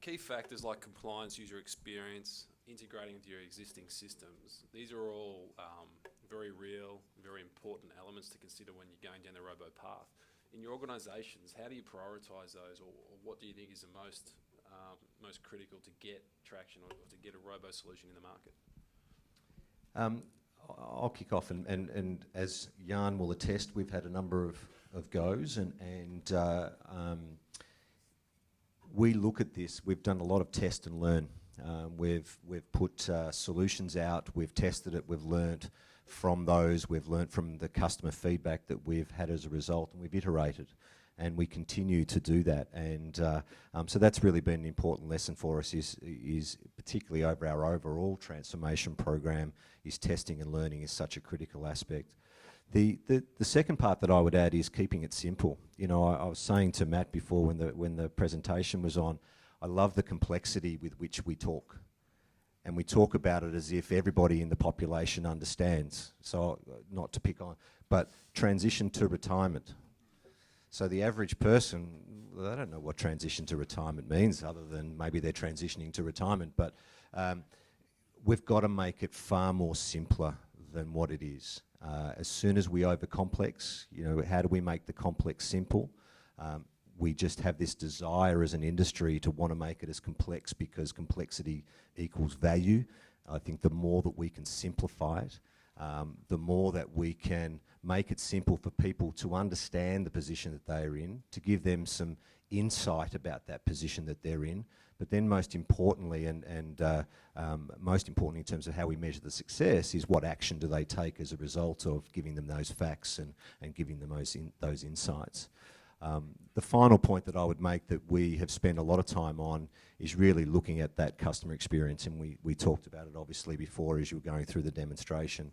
Key factors like compliance, user experience, integrating with your existing systems, these are all very real, very important elements to consider when you're going down the robo path. In your organisations, how do you prioritise those, or what do you think is the most critical to get traction or to get a robo solution in the market? I'll kick off, and as Jan will attest, we've had a number of goes, and we look at this. We've done a lot of test and learn. We've put solutions out. We've tested it. We've learnt from those. We've learnt from the customer feedback that we've had as a result, and we've iterated, and we continue to do that. And so that's really been an important lesson for us. Is particularly over our overall transformation program, is testing and learning is such a critical aspect. The second part that I would add is keeping it simple. You know, I was saying to Matt before when the presentation was on, I love the complexity with which we talk. And we talk about it as if everybody in the population understands. So not to pick on, but transition to retirement. So the average person, they don't know what transition to retirement means other than maybe they're transitioning to retirement. But we've got to make it far more simpler than what it is. As soon as we overcomplex, you know, how do we make the complex simple? We just have this desire as an industry to want to make it as complex because complexity equals value. I think the more that we can simplify it, the more that we can make it simple for people to understand the position that they are in, to give them some insight about that position that they're in. But then most importantly, most importantly in terms of how we measure the success, is what action do they take as a result of giving them those facts and giving them those insights. The final point that I would make that we have spent a lot of time on is really looking at that customer experience, and we talked about it obviously before as you were going through the demonstration,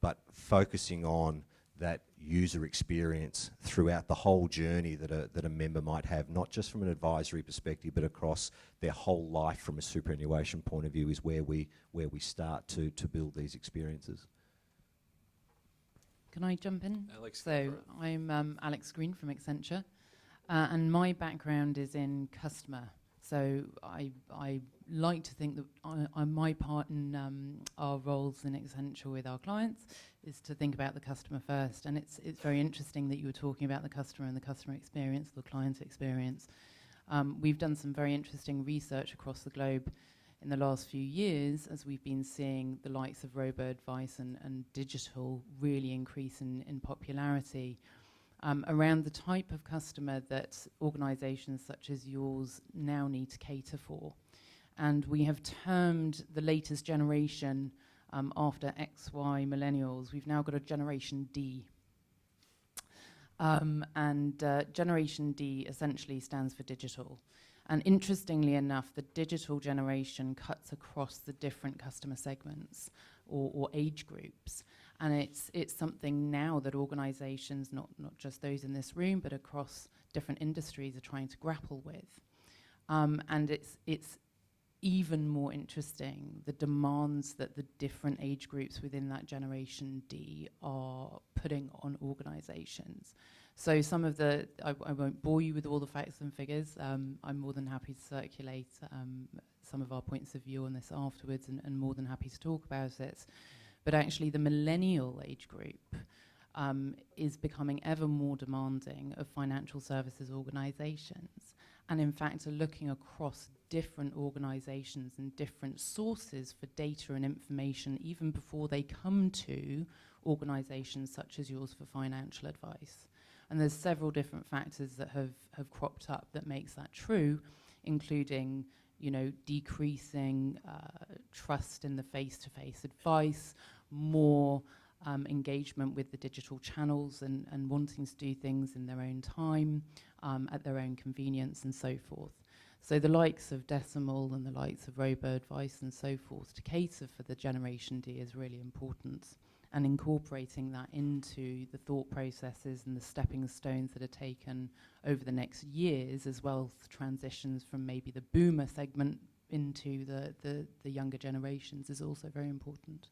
but focusing on that user experience throughout the whole journey that a member might have, not just from an advisory perspective, but across their whole life from a superannuation point of view, is where we start to build these experiences. Can I jump in? Alex. So I'm Alex Green from Accenture, and my background is in customer. So I like to think that my part in our roles in Accenture with our clients is to think about the customer first. And it's very interesting that you were talking about the customer and the customer experience, the client experience. We've done some very interesting research across the globe in the last few years as we've been seeing the likes of robo-advice and digital really increase in popularity around the type of customer that organisations such as yours now need to cater for. And we have termed the latest generation after X, Y, millennials, we've now got a Generation D. Generation D essentially stands for digital. And interestingly enough, the digital generation cuts across the different customer segments or age groups. And it's something now that organisations, not just those in this room, but across different industries, are trying to grapple with. And it's even more interesting, the demands that the different age groups within that Generation D are putting on organisations. So some of the, I won't bore you with all the facts and figures. I'm more than happy to circulate some of our points of view on this afterwards, and more than happy to talk about it. But actually the millennial age group is becoming ever more demanding of financial services organisations, and in fact are looking across different organisations and different sources for data and information even before they come to organisations such as yours for financial advice. And there's several different factors that have cropped up that makes that true, including, you know, decreasing trust in the face-to-face advice, more engagement with the digital channels and wanting to do things in their own time, at their own convenience and so forth. So the likes of Decimal and the likes of robo-advice and so forth to cater for the Generation D is really important. And incorporating that into the thought processes and the stepping stones that are taken over the next years, as well as transitions from maybe the boomer segment into the younger generations, is also very important.